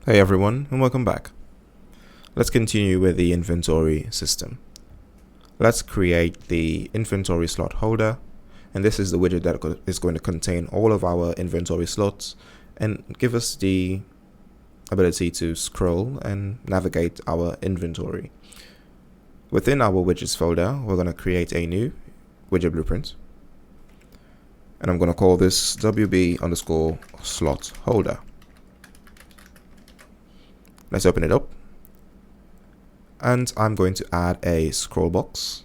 Hey everyone, and welcome back. Let's continue with the inventory system. Let's create the inventory slot holder, and this is the widget that is going to contain all of our inventory slots and give us the ability to scroll and navigate our inventory. Within our widgets folder, we're going to create a new widget blueprint, and I'm going to call this WB_slot holder. Let's open it up, and I'm going to add a scroll box,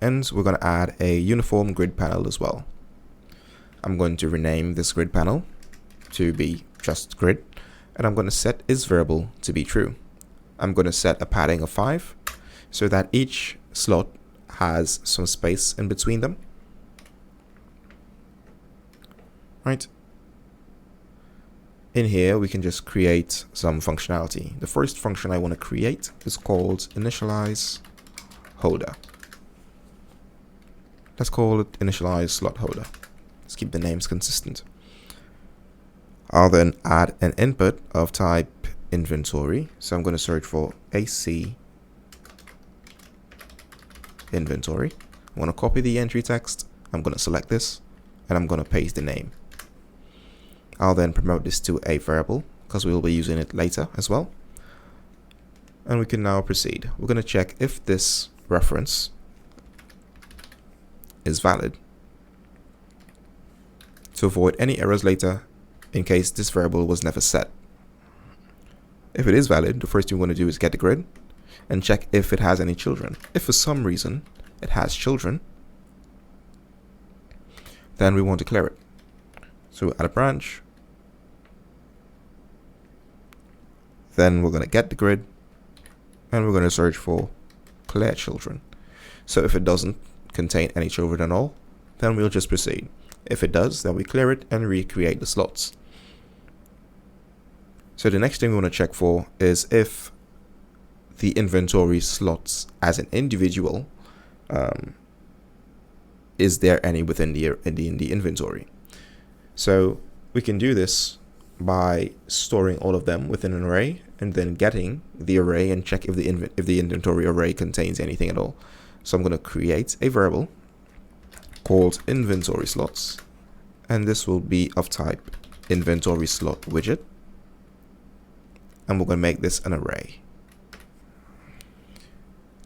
and we're going to add a uniform grid panel as well. I'm going to rename this grid panel to be just grid, and I'm going to set its variable to be true. I'm going to set a padding of 5 so that each slot has some space in between them. Right. In here, we can just create some functionality. The first function I want to create is called initialize holder. Let's call it initialize slot holder. Let's keep the names consistent. I'll then add an input of type inventory. So I'm going to search for AC inventory. I want to copy the entry text. I'm going to select this and I'm going to paste the name. I'll then promote this to a variable because we will be using it later as well. And we can now proceed. We're going to check if this reference is valid to avoid any errors later in case this variable was never set. If it is valid, the first thing we're going to do is get the grid and check if it has any children. If for some reason it has children, then we want to clear it. So add a branch. Then we're going to get the grid and we're going to search for clear children. So if it doesn't contain any children at all, then we'll just proceed. If it does, then we clear it and recreate the slots. So the next thing we want to check for is if the inventory slots as an individual, is there any within the inventory? So we can do this by storing all of them within an array and then getting the array and check if the inventory array contains anything at all. So I'm going to create a variable called inventory slots, and this will be of type inventory slot widget, and we're going to make this an array.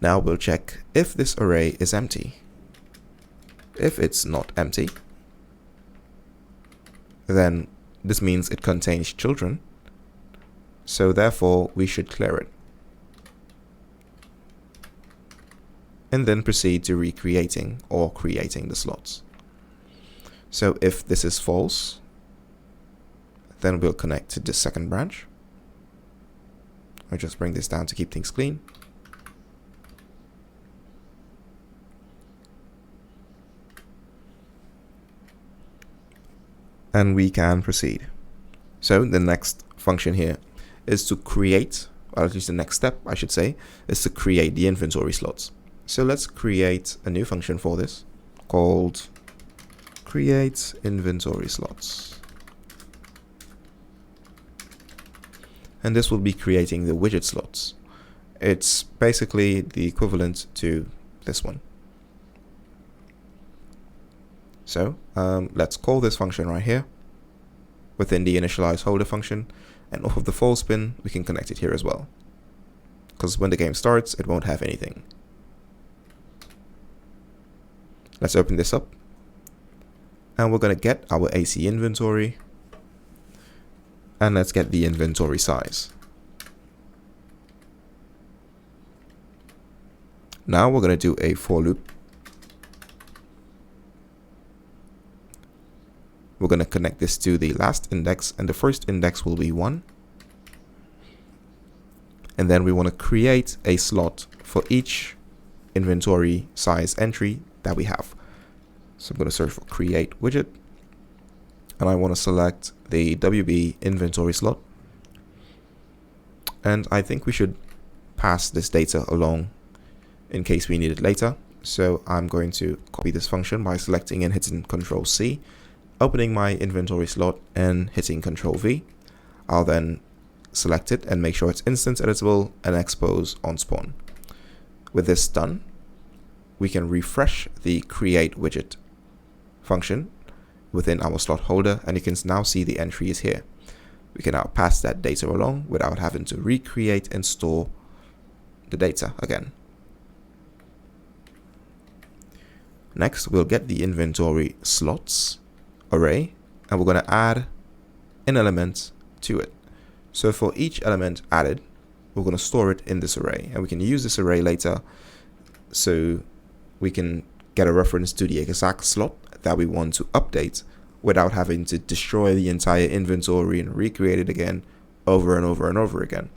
Now we'll check if this array is empty. If it's not empty, then this means it contains children, so therefore we should clear it. And then proceed to recreating or creating the slots. So if this is false, then we'll connect to this second branch. I'll just bring this down to keep things clean. And we can proceed. So the next function here is to create, or at least the next step I should say, is to create the inventory slots. So let's create a new function for this called create inventory slots. And this will be creating the widget slots. It's basically the equivalent to this one. So let's call this function right here within the initialize holder function, and off of the false bin we can connect it here as well, because when the game starts it won't have anything. Let's open this up and we're going to get our AC inventory, and let's get the inventory size. Now we're going to do a for loop. We're going to connect this to the last index, and the first index will be 1. And then we want to create a slot for each inventory size entry that we have. So I'm going to search for create widget, and I want to select the WB inventory slot. And I think we should pass this data along in case we need it later. So I'm going to copy this function by selecting and hitting Ctrl+C, opening my inventory slot and hitting Ctrl+V. I'll then select it and make sure it's instance editable and expose on spawn. With this done, we can refresh the create widget function within our slot holder, and you can now see the entry is here. We can now pass that data along without having to recreate and store the data again. Next, we'll get the inventory slots array, and we're going to add an element to it. So for each element added, we're going to store it in this array, and we can use this array later so we can get a reference to the exact slot that we want to update without having to destroy the entire inventory and recreate it again over and over and over again.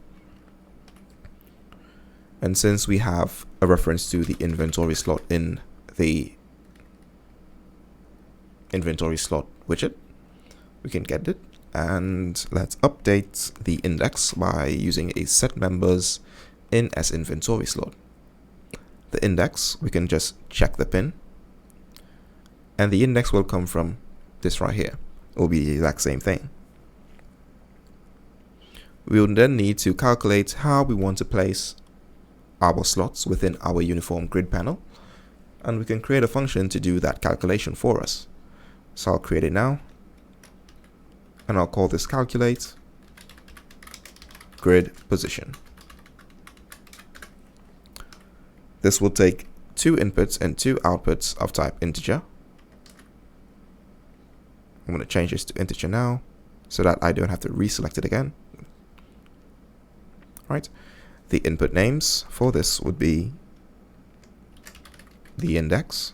And since we have a reference to the inventory slot in the inventory slot widget, we can get it, and let's update the index by using a set members in as inventory slot. The index, we can just check the pin, and the index will come from this right here. It will be the exact same thing. We will then need to calculate how we want to place our slots within our uniform grid panel, and we can create a function to do that calculation for us. So I'll create it now, and I'll call this calculate grid position. This will take 2 inputs and 2 outputs of type integer. I'm going to change this to integer now so that I don't have to reselect it again. Right. The input names for this would be the index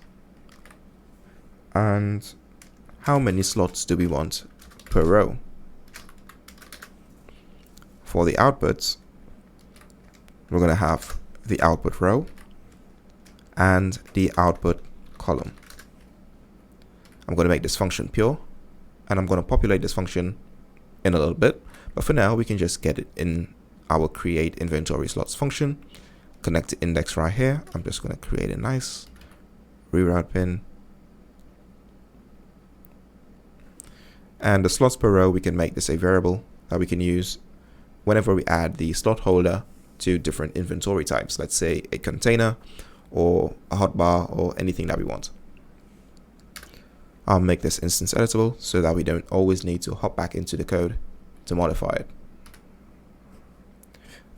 and how many slots do we want per row. For the outputs, we're going to have the output row and the output column. I'm going to make this function pure, and I'm going to populate this function in a little bit, but for now we can just get it in our create inventory slots function. Connect the index right here. I'm just going to create a nice reroute pin, and the slots per row, we can make this a variable that we can use whenever we add the slot holder to different inventory types, let's say a container or a hotbar or anything that we want. I'll make this instance editable so that we don't always need to hop back into the code to modify it.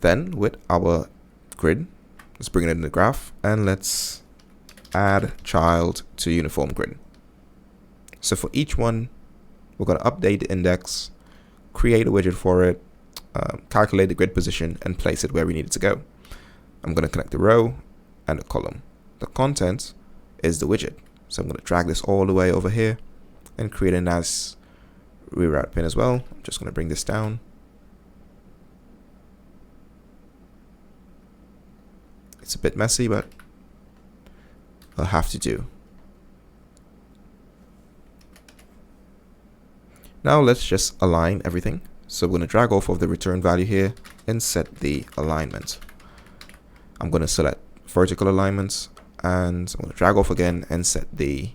Then with our grid, let's bring it in the graph, and let's add child to uniform grid. So for each one, we're going to update the index, create a widget for it, calculate the grid position, and place it where we need it to go. I'm going to connect the row and the column. The content is the widget. So I'm going to drag this all the way over here and create a nice reroute pin as well. I'm just going to bring this down. It's a bit messy, but I'll have to do. Now let's just align everything. So we're going to drag off of the return value here and set the alignment. I'm going to select vertical alignments, and I'm going to drag off again and set the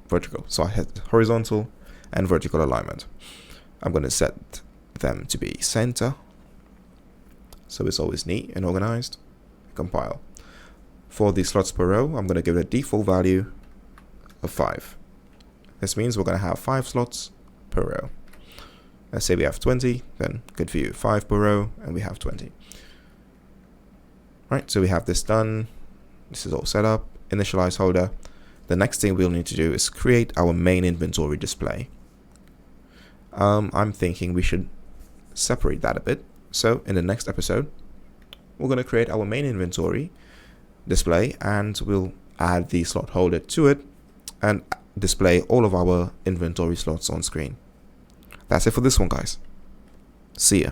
vertical. So I had horizontal and vertical alignment. I'm going to set them to be center, so it's always neat and organized. Compile. For the slots per row, I'm going to give it a default value of 5. This means we're going to have 5 slots per row. Let's say we have 20, then good for you, 5 per row, and we have 20. Right, so we have this done. This is all set up. Initialize holder. The next thing we'll need to do is create our main inventory display. I'm thinking we should separate that a bit. So in the next episode, we're going to create our main inventory display, and we'll add the slot holder to it and display all of our inventory slots on screen. That's it for this one, guys. See ya.